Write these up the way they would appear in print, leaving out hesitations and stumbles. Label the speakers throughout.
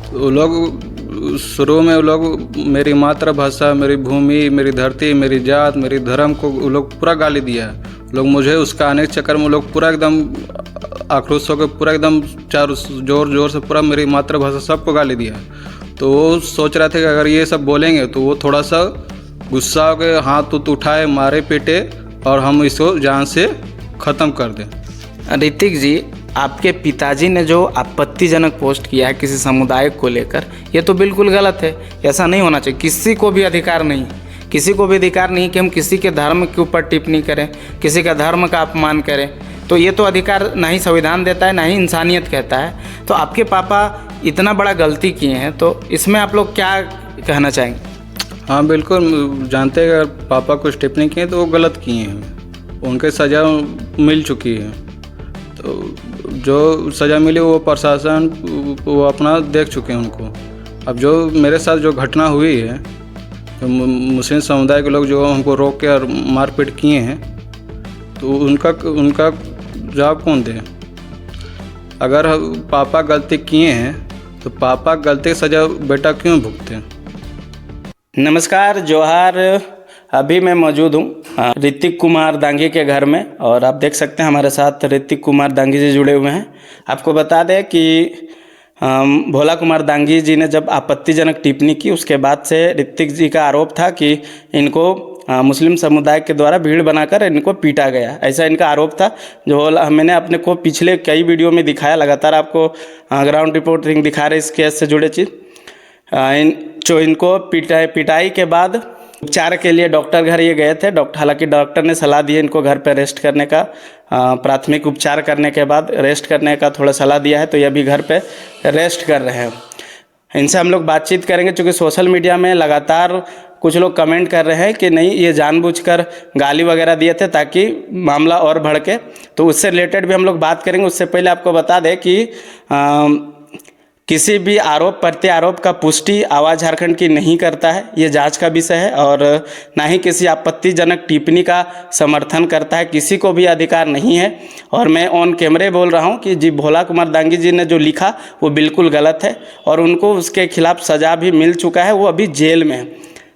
Speaker 1: वो लोग शुरू में वो लोग मेरी मातृभाषा, मेरी भूमि, मेरी धरती, मेरी जात, मेरी धर्म को वो लोग पूरा गाली दिया है। लोग मुझे उसका आने के चक्कर में वो लोग पूरा एकदम आक्रोश होकर पूरा एकदम चारों जोर जोर से पूरा मेरी मातृभाषा सबको गाली दिया। तो वो सोच रहे थे कि अगर ये सब बोलेंगे तो वो थोड़ा सा गुस्सा हो के हाथ उठाए, मारे पीटे और हम इसको जान से ख़त्म कर दें।
Speaker 2: ऋतिक जी, आपके पिताजी ने जो आपत्तिजनक पोस्ट किया है किसी समुदाय को लेकर, ये तो बिल्कुल गलत है। ऐसा नहीं होना चाहिए। किसी को भी अधिकार नहीं कि हम किसी के धर्म के ऊपर टिप्पणी करें, किसी का धर्म का अपमान करें। तो ये तो अधिकार ना ही संविधान देता है, ना ही इंसानियत कहता है। तो आपके पापा इतना बड़ा गलती किए हैं, तो इसमें आप लोग क्या कहना चाहेंगे?
Speaker 1: हाँ बिल्कुल, जानते हैं अगर पापा कुछ टिप्पणी किए तो वो गलत किए हैं, उनके सज़ा मिल चुकी है। तो जो सज़ा मिली वो प्रशासन वो अपना देख चुके हैं उनको। अब जो मेरे साथ जो घटना हुई है, तो मुस्लिम समुदाय के लोग जो हमको रोक के और मारपीट किए हैं, तो उनका जवाब कौन दे? अगर पापा गलती किए हैं तो पापा गलती की सज़ा बेटा क्यों भुगते हैं?
Speaker 2: नमस्कार, जोहार। अभी मैं मौजूद हूँ ऋतिक कुमार दांगी के घर में, और आप देख सकते हैं हमारे साथ ऋतिक कुमार दांगी जी जुड़े हुए हैं। आपको बता दें कि भोला कुमार दांगी जी ने जब आपत्तिजनक टिप्पणी की, उसके बाद से ऋतिक जी का आरोप था कि इनको मुस्लिम समुदाय के द्वारा भीड़ बनाकर इनको पीटा गया, ऐसा इनका आरोप था। जो मैंने अपने को पिछले कई वीडियो में दिखाया, लगातार आपको ग्राउंड रिपोर्टिंग दिखा रहे इस केस से जुड़े चीज़। जो इनको पिटाई के बाद उपचार के लिए डॉक्टर घर ये गए थे। हालांकि डॉक्टर ने सलाह दी इनको घर पर रेस्ट करने का, प्राथमिक उपचार करने के बाद रेस्ट करने का थोड़ा सलाह दिया है, तो ये अभी घर पे रेस्ट कर रहे हैं। इनसे हम लोग बातचीत करेंगे, क्योंकि सोशल मीडिया में लगातार कुछ लोग कमेंट कर रहे हैं कि नहीं, ये जानबूझकर गाली वगैरह दिए थे ताकि मामला और भड़के। तो उससे रिलेटेड भी हम लोग बात करेंगे। उससे पहले आपको बता दें कि किसी भी आरोप प्रत्यारोप का पुष्टि आवाज़ झारखंड की नहीं करता है, ये जांच का विषय है, और ना ही किसी आपत्तिजनक टिप्पणी का समर्थन करता है। किसी को भी अधिकार नहीं है। और मैं ऑन कैमरे बोल रहा हूँ कि जी भोला कुमार दांगी जी ने जो लिखा वो बिल्कुल गलत है, और उनको उसके खिलाफ सज़ा भी मिल चुका है, वो अभी जेल में है।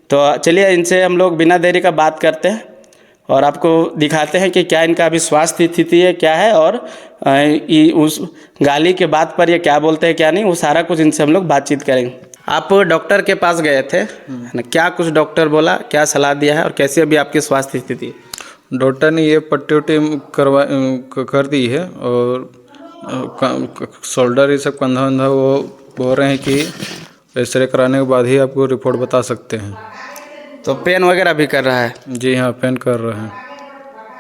Speaker 2: तो चलिए इनसे हम लोग बिना देरी का बात करते हैं और आपको दिखाते हैं कि क्या इनका अभी स्वास्थ्य स्थिति है, क्या है, और उस गाली के बात पर ये क्या बोलते हैं क्या नहीं, वो सारा कुछ इनसे हम लोग बातचीत करेंगे। आप डॉक्टर के पास गए थे ना, क्या कुछ डॉक्टर बोला, क्या सलाह दिया है, और कैसी अभी आपकी स्वास्थ्य स्थिति है?
Speaker 1: डॉक्टर ने ये पट्टी उट्टी कर दी है, और शोल्डर ये सब कंधा वंधा वो बोल रहे हैं कि एक्सरे कराने के बाद ही आपको रिपोर्ट बता सकते हैं।
Speaker 2: तो पेन वगैरह भी कर रहा है?
Speaker 1: जी हाँ, पेन कर रहे हैं।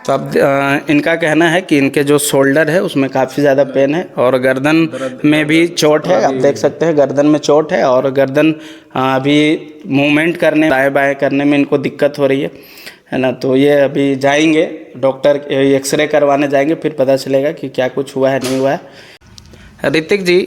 Speaker 2: तो अब इनका कहना है कि इनके जो शोल्डर है उसमें काफ़ी ज़्यादा पेन है, और गर्दन में भी चोट है। आप देख सकते हैं गर्दन में चोट है, और गर्दन अभी मूवमेंट करने, दाएं बाएं करने में इनको दिक्कत हो रही है ना। तो ये अभी जाएंगे डॉक्टर, एक्सरे करवाने जाएंगे, फिर पता चलेगा कि क्या कुछ हुआ है नहीं हुआ है। ऋतिक जी,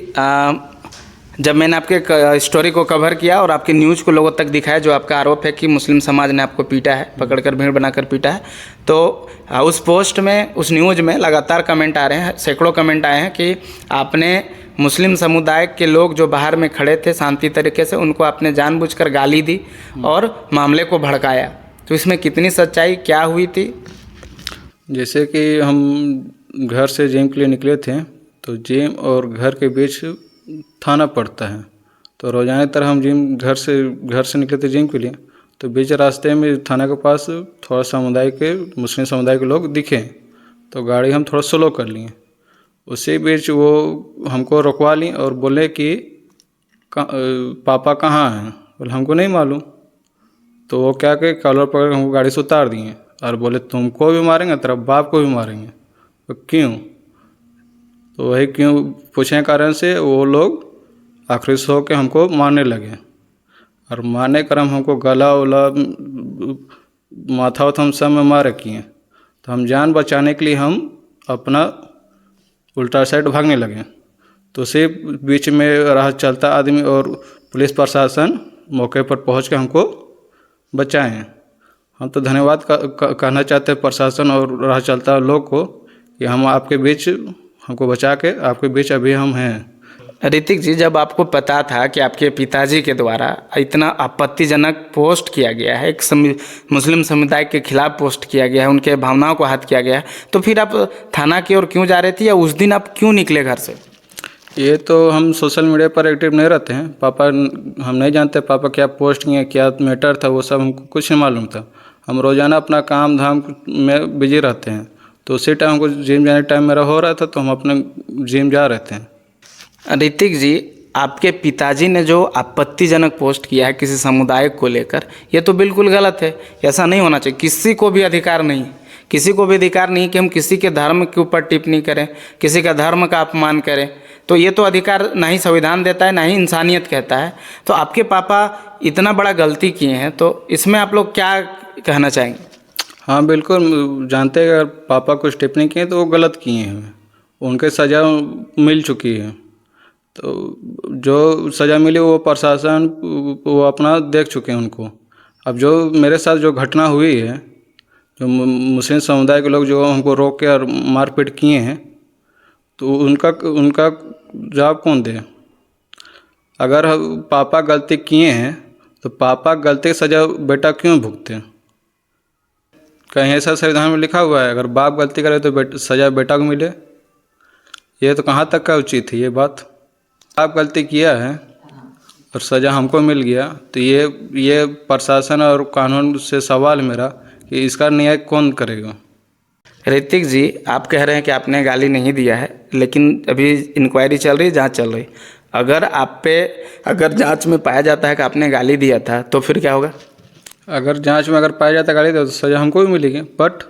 Speaker 2: जब मैंने आपके स्टोरी को कवर किया और आपकी न्यूज़ को लोगों तक दिखाया, जो आपका आरोप है कि मुस्लिम समाज ने आपको पीटा है, पकड़कर भीड़ बनाकर पीटा है, तो उस पोस्ट में, उस न्यूज़ में लगातार कमेंट आ रहे हैं, सैकड़ों कमेंट आए हैं कि आपने मुस्लिम समुदाय के लोग जो बाहर में खड़े थे शांति तरीके से, उनको आपने जानबूझकर गाली दी और मामले को भड़काया। तो इसमें कितनी सच्चाई, क्या हुई थी?
Speaker 1: जैसे कि हम घर से जिम के लिए निकले थे, तो जिम और घर के बीच थाना पड़ता है। तो रोजाना तरह हम घर से निकले थे जिम के लिए, तो बीच रास्ते में थाना के पास थोड़ा मुस्लिम समुदाय के लोग दिखे, तो गाड़ी हम थोड़ा स्लो कर लिए। उसी बीच वो हमको रुकवा ली और बोले कि पापा कहाँ हैं? बोले हमको नहीं मालूम। तो वो क्या कि कॉलर पकड़ हमको गाड़ी से उतार दिए और बोले तुमको भी मारेंगे, तेरा बाप को भी मारेंगे। तो क्यों? तो वही क्यों पूछने के कारण से वो लोग आक्रोश हो के हमको मारने लगे, और मारने के क्रम हमको गला उला माथा हम सब में मारे किए। तो हम जान बचाने के लिए हम अपना उल्टा साइड भागने लगे। तो उसी बीच में राह चलता आदमी और पुलिस प्रशासन मौके पर पहुंच के हमको बचाएं। हम तो धन्यवाद कहना चाहते हैं प्रशासन और राह चलता लोग को कि हम आपके बीच, हमको बचा के आपके बीच अभी हम हैं।
Speaker 2: ऋतिक जी, जब आपको पता था कि आपके पिताजी के द्वारा इतना आपत्तिजनक पोस्ट किया गया है, एक मुस्लिम समुदाय के खिलाफ पोस्ट किया गया है, उनके भावनाओं को आहत किया गया है, तो फिर आप थाना की ओर क्यों जा रहे थे या उस दिन आप क्यों निकले घर से?
Speaker 1: ये तो हम सोशल मीडिया पर एक्टिव नहीं रहते हैं पापा, हम नहीं जानते पापा क्या पोस्ट किए, क्या मैटर था, वो सब हमको कुछ नहीं मालूम था। हम रोज़ाना अपना काम धाम में बिजी रहते हैं, तो उसी टाइम हमको जिम जाने टाइम मेरा हो रहा था, तो हम अपने जिम जा रहे थे।
Speaker 2: ऋतिक जी, आपके पिताजी ने जो आपत्तिजनक पोस्ट किया है किसी समुदाय को लेकर, ये तो बिल्कुल गलत है। ऐसा नहीं होना चाहिए। किसी को भी अधिकार नहीं, किसी को भी अधिकार नहीं कि हम किसी के धर्म के ऊपर टिप्पणी करें, किसी का धर्म का अपमान करें। तो ये तो अधिकार ना ही संविधान देता है, ना ही इंसानियत कहता है। तो आपके पापा इतना बड़ा गलती किए हैं, तो इसमें आप लोग क्या कहना चाहेंगे?
Speaker 1: हाँ बिल्कुल, जानते हैं अगर पापा कुछ टिप्पणी किए तो वो गलत किए हैं, उनके सज़ा मिल चुकी है। तो जो सज़ा मिली वो प्रशासन वो अपना देख चुके हैं उनको। अब जो मेरे साथ जो घटना हुई है, जो मुस्लिम समुदाय के लोग जो हमको रोक के और मारपीट किए हैं, तो उनका जवाब कौन दे? अगर पापा गलती किए हैं तो पापा गलती की सज़ा बेटा क्यों भुगते? कहीं ऐसा संविधान में लिखा हुआ है अगर बाप गलती करे तो सज़ा बेटा को मिले? ये तो कहाँ तक का उचित है ये बात? आप गलती किया है और सज़ा हमको मिल गया, तो ये प्रशासन और कानून से सवाल मेरा कि इसका न्याय कौन करेगा?
Speaker 2: ऋतिक जी, आप कह रहे हैं कि आपने गाली नहीं दिया है, लेकिन अभी इंक्वायरी चल रही है, जांच चल रही। अगर जांच में पाया जाता है कि आपने गाली दिया था, तो फिर क्या होगा?
Speaker 1: अगर जांच में अगर पाया जाता गाली तो सज़ा हमको भी मिलेगी। बट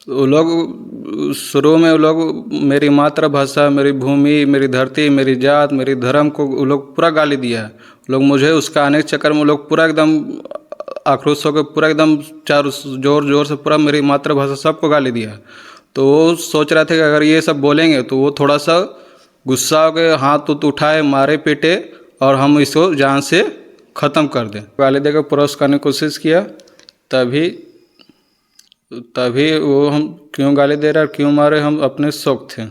Speaker 1: वो लोग शुरू में वो लोग मेरी मातृभाषा, मेरी भूमि, मेरी धरती, मेरी जात, मेरी धर्म को वो लोग पूरा गाली दिया है। लोग मुझे उसका आने के चक्कर में वो लोग पूरा एकदम आक्रोश होकर पूरा एकदम जोर से पूरा मेरी मातृभाषा सबको गाली दिया। तो वो सोच रहे थे कि अगर ये सब बोलेंगे तो वो थोड़ा सा गुस्सा हो गए, हाथ उठाए, मारे पीटे और हम इसको जान से ख़त्म कर दें। गाली देकर पुरुष करने की कोशिश किया, तभी वो हम क्यों गाली दे रहे और क्यों मारे हम अपने शौक थे।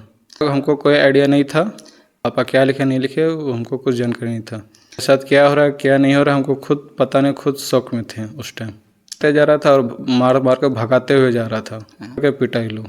Speaker 1: हमको कोई आइडिया नहीं था पापा क्या लिखे नहीं लिखे, वो हमको कुछ जानकारी नहीं था। साथ क्या हो रहा है क्या नहीं हो रहा है हमको खुद पता नहीं, खुद शौक में थे उस टाइम। जा रहा था और मार कर भगाते हुए जा रहा था, पिटाई लो।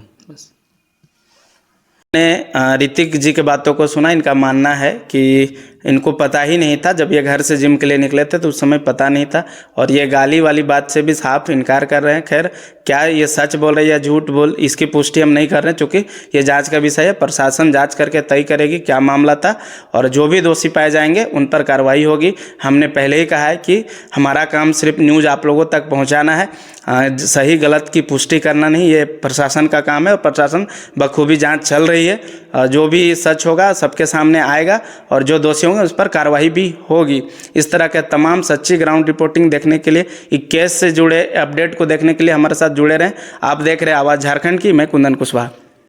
Speaker 2: ऋतिक जी के बातों को सुना। इनका मानना है कि इनको पता ही नहीं था, जब ये घर से जिम के लिए निकले थे तो उस समय पता नहीं था, और ये गाली वाली बात से भी साफ इनकार कर रहे हैं। खैर, क्या ये सच बोल रहे हैं या झूठ बोल, इसकी पुष्टि हम नहीं कर रहे हैं, क्योंकि ये जांच का विषय है। प्रशासन जांच करके तय करेगी क्या मामला था, और जो भी दोषी पाए जाएंगे उन पर कार्रवाई होगी। हमने पहले ही कहा है कि हमारा काम सिर्फ न्यूज़ आप लोगों तक पहुँचाना है, सही गलत की पुष्टि करना नहीं। ये प्रशासन का काम है और प्रशासन बखूबी जाँच चल रही है। जो भी सच होगा सबके सामने आएगा, और जो दोषी होंगे उस पर कार्रवाई भी होगी। इस तरह के तमाम सच्ची ग्राउंड रिपोर्टिंग देखने के लिए, इस केस से जुड़े अपडेट को देखने के लिए हमारे साथ जुड़े रहें। आप देख रहे हैं आवाज़ झारखंड की, मैं कुंदन कुशवाहा।